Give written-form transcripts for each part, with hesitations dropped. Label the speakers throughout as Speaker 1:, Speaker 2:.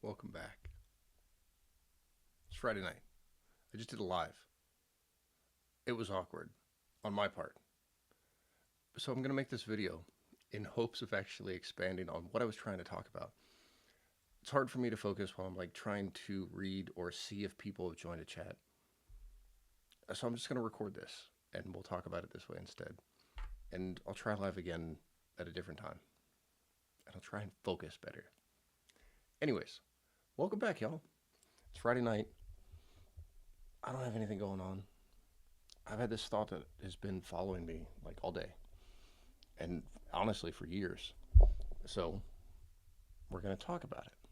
Speaker 1: Welcome back. It's Friday night. I just did a live. It was awkward on my part. So I'm going to make this video in hopes of actually expanding on what I was trying to talk about. It's hard for me to focus while I'm trying to read or see if people have joined a chat. So I'm just going to record this and we'll talk about it this way instead. And I'll try live again at a different time. And I'll try and focus better. Anyways, welcome back, y'all. It's Friday night. I don't have anything going on. I've had this thought that has been following me all day, and honestly for years. So we're going to talk about it,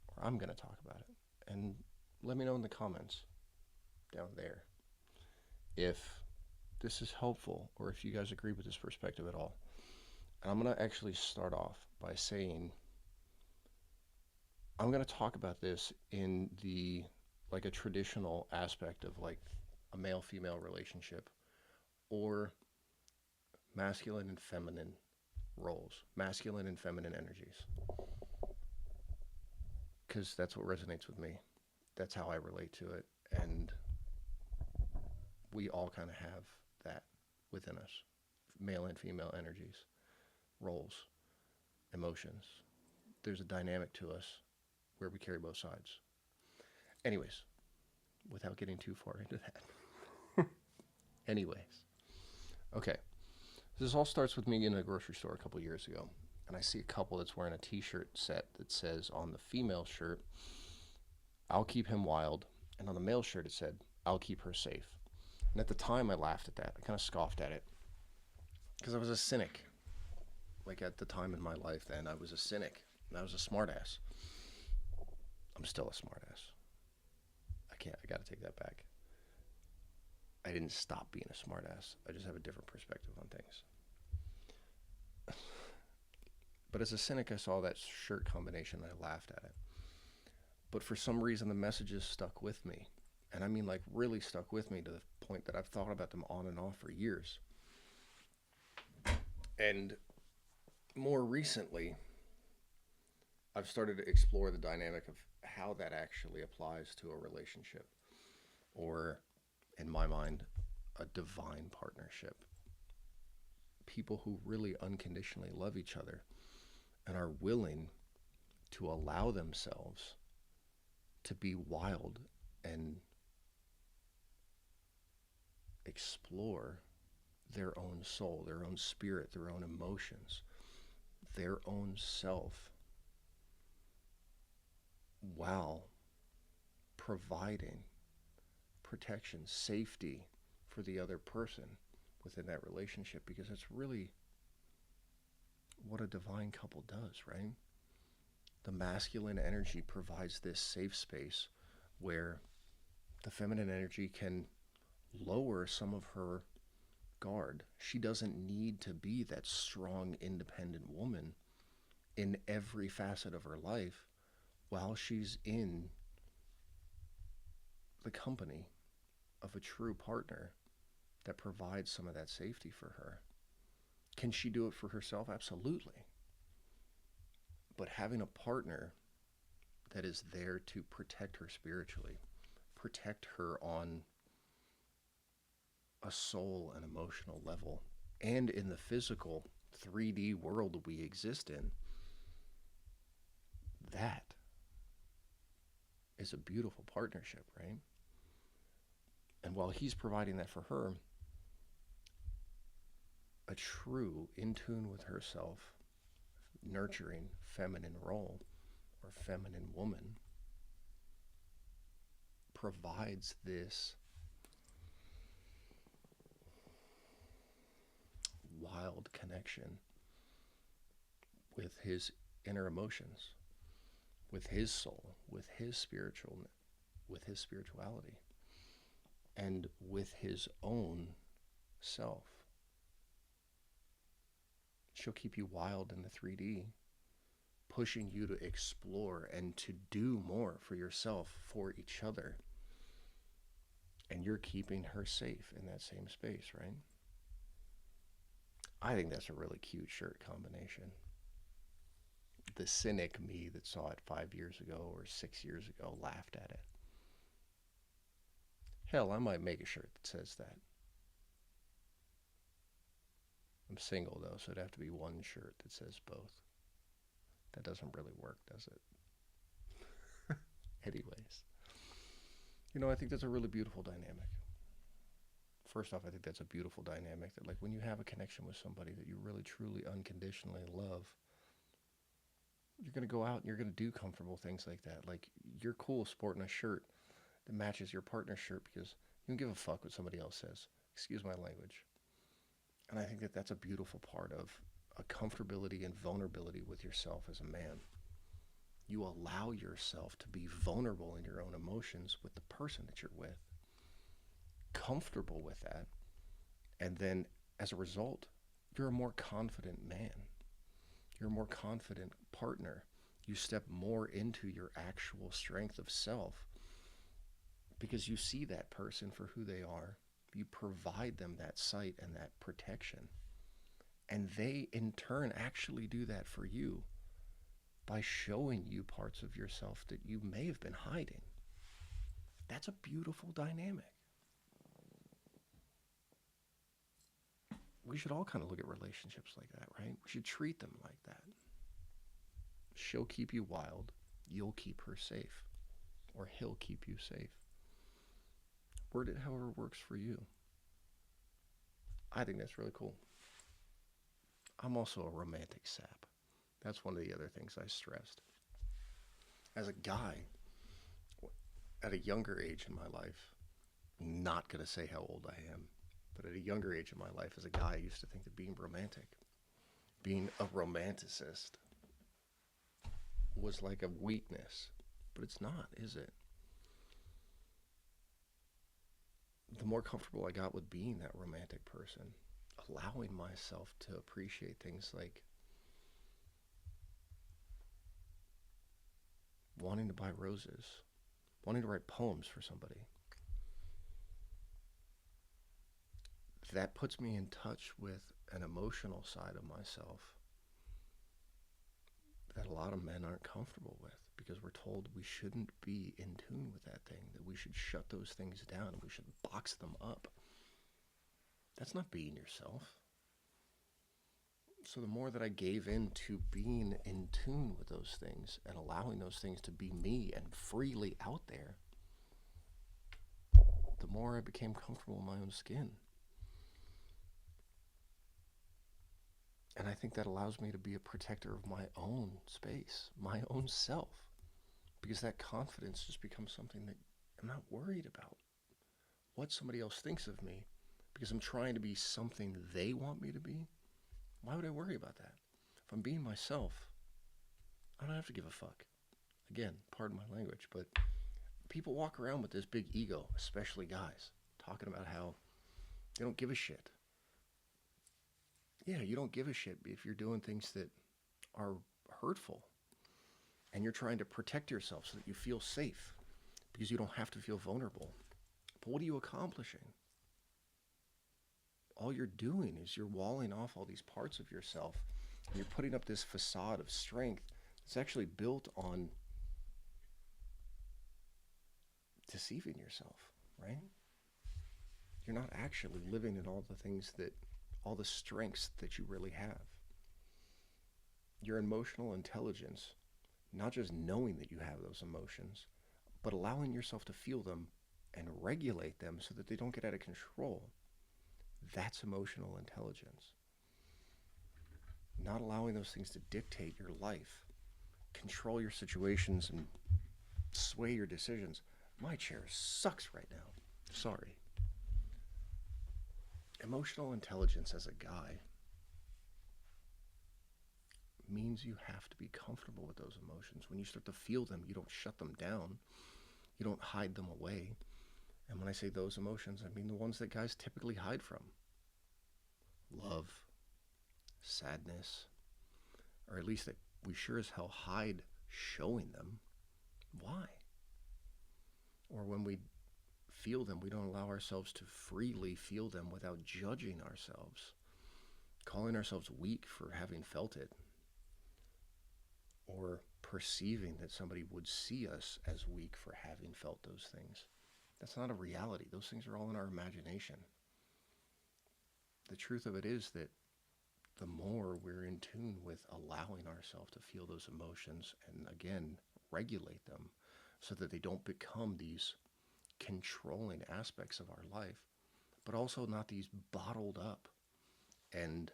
Speaker 1: or I'm going to talk about it, and let me know in the comments down there if this is helpful or if you guys agree with this perspective at all. And I'm going to actually start off by saying I'm going to talk about this in the a traditional aspect of a male-female relationship, or masculine and feminine roles, masculine and feminine energies, because that's what resonates with me. That's how I relate to it, and we all kind of have that within us, male and female energies, roles, emotions. There's a dynamic to us where we carry both sides. Anyways, without getting too far into that. Anyways, okay. This all starts with me in a grocery store a couple years ago, and I see a couple that's wearing a t-shirt set that says on the female shirt, "I'll keep him wild," and on the male shirt it said, "I'll keep her safe." And at the time I laughed at that. I kind of scoffed at it because I was a cynic. At the time in my life then, I was a cynic and I was a smartass. I'm still a smartass. I gotta take that back. I didn't stop being a smartass. I just have a different perspective on things. But as a cynic, I saw that shirt combination and I laughed at it. But for some reason, the messages stuck with me. And I mean, really stuck with me to the point that I've thought about them on and off for years. And more recently, I've started to explore the dynamic of how that actually applies to a relationship, or, in my mind, a divine partnership. People who really unconditionally love each other and are willing to allow themselves to be wild and explore their own soul, their own spirit, their own emotions, their own self, while providing protection, safety for the other person within that relationship, because that's really what a divine couple does, right? The masculine energy provides this safe space where the feminine energy can lower some of her guard. She doesn't need to be that strong, independent woman in every facet of her life while she's in the company of a true partner that provides some of that safety for her. Can she do it for herself? Absolutely. But having a partner that is there to protect her spiritually, protect her on a soul and emotional level, and in the physical 3D world we exist in, that is a beautiful partnership, right? And while he's providing that for her, a true, in tune with herself, nurturing feminine role or feminine woman provides this wild connection with his inner emotions, with his soul, with his spirituality, and with his own self. She'll keep you wild in the 3D, pushing you to explore and to do more for yourself, for each other. And you're keeping her safe in that same space, right? I think that's a really cute shirt combination. The cynic me that saw it 5 years ago or 6 years ago laughed at it. Hell, I might make a shirt that says that. I'm single though, so it'd have to be one shirt that says both. That doesn't really work, does it? Anyways, I think that's a really beautiful dynamic. First off, I think that's a beautiful dynamic that, like, when you have a connection with somebody that you really, truly, unconditionally love, you're going to go out and you're going to do comfortable things like that. Like, you're cool sporting a shirt that matches your partner's shirt because you don't give a fuck what somebody else says. Excuse my language. And I think that that's a beautiful part of a comfortability and vulnerability with yourself as a man. You allow yourself to be vulnerable in your own emotions with the person that you're with, comfortable with that, and then as a result, you're a more confident man. You're a more confident partner. You step more into your actual strength of self because you see that person for who they are. You provide them that sight and that protection. And they, in turn, actually do that for you by showing you parts of yourself that you may have been hiding. That's a beautiful dynamic. We should all kind of look at relationships like that, right? We should treat them like that. She'll keep you wild. You'll keep her safe. Or he'll keep you safe. Word it however works for you. I think that's really cool. I'm also a romantic sap. That's one of the other things I stressed. As a guy, at a younger age in my life, not going to say how old I am, but at a younger age in my life, as a guy, I used to think that being romantic, being a romanticist, was like a weakness. But it's not, is it? The more comfortable I got with being that romantic person, allowing myself to appreciate things like wanting to buy roses, wanting to write poems for somebody. That puts me in touch with an emotional side of myself that a lot of men aren't comfortable with because we're told we shouldn't be in tune with that thing, that we should shut those things down and we should box them up. That's not being yourself. So the more that I gave in to being in tune with those things and allowing those things to be me and freely out there, the more I became comfortable in my own skin. And I think that allows me to be a protector of my own space, my own self, because that confidence just becomes something that I'm not worried about what somebody else thinks of me because I'm trying to be something they want me to be. Why would I worry about that? If I'm being myself, I don't have to give a fuck. Again, pardon my language, but people walk around with this big ego, especially guys, talking about how they don't give a shit. Yeah, you don't give a shit if you're doing things that are hurtful and you're trying to protect yourself so that you feel safe because you don't have to feel vulnerable. But what are you accomplishing? All you're doing is you're walling off all these parts of yourself and you're putting up this facade of strength that's actually built on deceiving yourself, right? You're not actually living in all the strengths that you really have. Your emotional intelligence, not just knowing that you have those emotions, but allowing yourself to feel them and regulate them so that they don't get out of control. That's emotional intelligence. Not allowing those things to dictate your life, control your situations, and sway your decisions. My chair sucks right now. Sorry. Emotional intelligence as a guy means you have to be comfortable with those emotions. When you start to feel them, you don't shut them down. You don't hide them away. And when I say those emotions, I mean the ones that guys typically hide from. Love, sadness, or at least that we sure as hell hide showing them. Why? Or when we feel them, we don't allow ourselves to freely feel them without judging ourselves, calling ourselves weak for having felt it, perceiving that somebody would see us as weak for having felt those things. That's not a reality. Those things are all in our imagination. The truth of it is that the more we're in tune with allowing ourselves to feel those emotions and, again, regulate them so that they don't become these controlling aspects of our life, but also not these bottled up and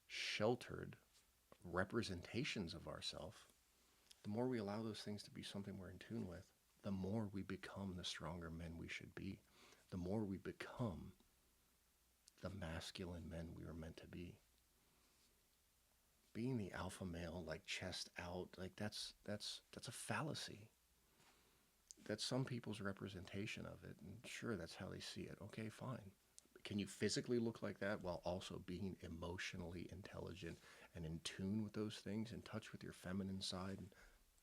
Speaker 1: sheltered representations of ourselves, the more we allow those things to be something we're in tune with, the more we become the stronger men we should be, the more we become the masculine men we were meant to be. Being the alpha male, like chest out, like that's a fallacy. That's some people's representation of it, and sure, that's how they see it. Okay, fine. Can you physically look like that while also being emotionally intelligent and in tune with those things, in touch with your feminine side?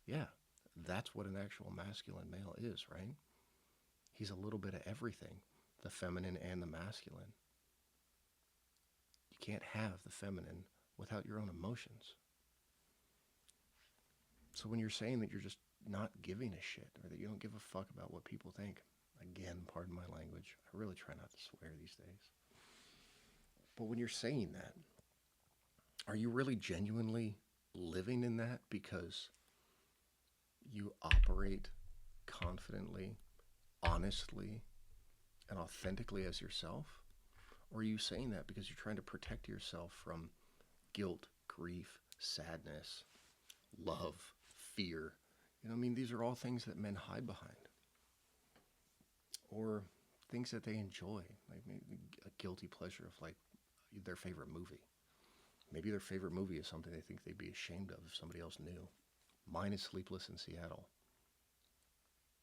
Speaker 1: Yeah, that's what an actual masculine male is, right? He's a little bit of everything, the feminine and the masculine. You can't have the feminine without your own emotions. So when you're saying that you're just not giving a shit, or that you don't give a fuck about what people think, again, pardon my language, I really try not to swear these days. But when you're saying that, are you really genuinely living in that because you operate confidently, honestly, and authentically as yourself? Or are you saying that because you're trying to protect yourself from guilt, grief, sadness, love, fear? You know, I mean, these are all things that men hide behind. Or things that they enjoy, like maybe a guilty pleasure of like their favorite movie. Maybe their favorite movie is something they think they'd be ashamed of if somebody else knew. Mine is Sleepless in Seattle.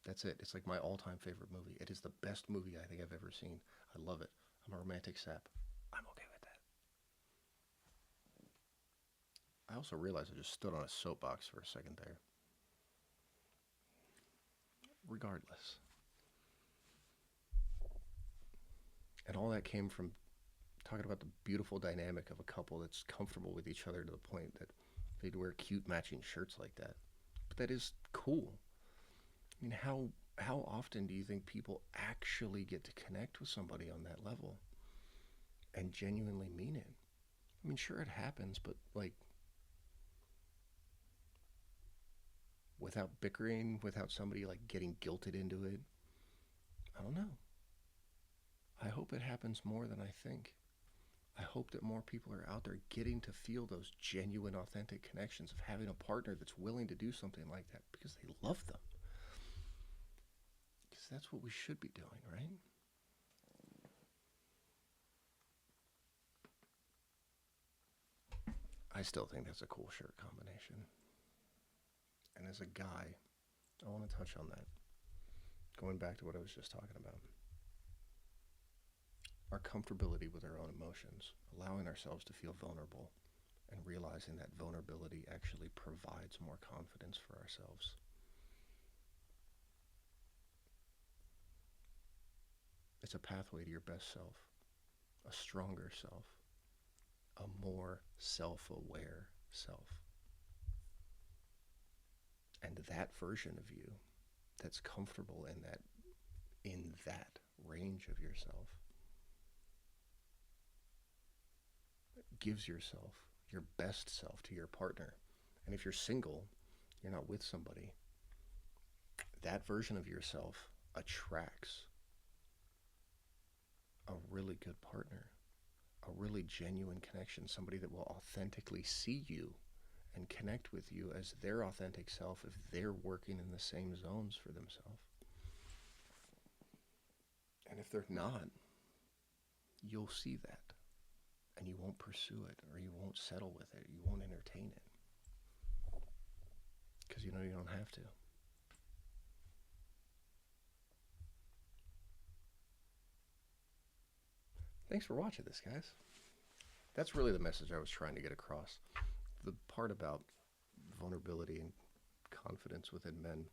Speaker 1: That's it. It's like my all-time favorite movie. It is the best movie I think I've ever seen. I love it. I'm a romantic sap. I'm okay with that. I also realized I just stood on a soapbox for a second there. Regardless. And all that came from talking about the beautiful dynamic of a couple that's comfortable with each other to the point that they'd wear cute matching shirts like that. But that is cool. I mean, how often do you think people actually get to connect with somebody on that level and genuinely mean it? I mean, sure, it happens, but like without bickering, without somebody like getting guilted into it. I don't know. I hope it happens more than I think. I hope that more people are out there getting to feel those genuine, authentic connections of having a partner that's willing to do something like that because they love them. Because that's what we should be doing, right? I still think that's a cool shirt combination. And as a guy, I want to touch on that. Going back to what I was just talking about. Our comfortability with our own emotions, allowing ourselves to feel vulnerable, and realizing that vulnerability actually provides more confidence for ourselves. It's a pathway to your best self, a stronger self, a more self-aware self. And that version of you that's comfortable in that range of yourself gives yourself your best self to your partner. And if you're single, you're not with somebody, that version of yourself attracts a really good partner, a really genuine connection, somebody that will authentically see you and connect with you as their authentic self if they're working in the same zones for themselves. And if they're not, you'll see that. And you won't pursue it, or you won't settle with it, you won't entertain it. Because you know you don't have to. Thanks for watching this, guys. That's really the message I was trying to get across. The part about vulnerability and confidence within men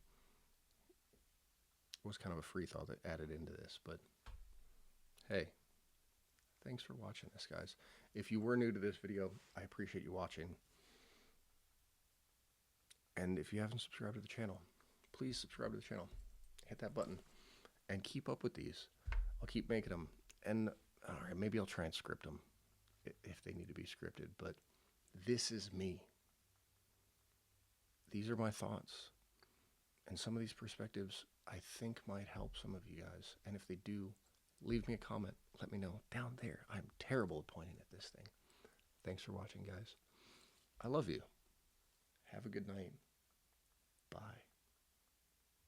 Speaker 1: was kind of a free thought that added into this, but hey, thanks for watching this, guys. If you were new to this video, I appreciate you watching. And if you haven't subscribed to the channel, please subscribe to the channel. Hit that button and keep up with these. I'll keep making them. And all right, maybe I'll transcript them if they need to be scripted. But this is me. These are my thoughts. And some of these perspectives I think might help some of you guys. And if they do, leave me a comment. Let me know down there. I'm terrible at pointing at this thing. Thanks for watching, guys. I love you. Have a good night. Bye.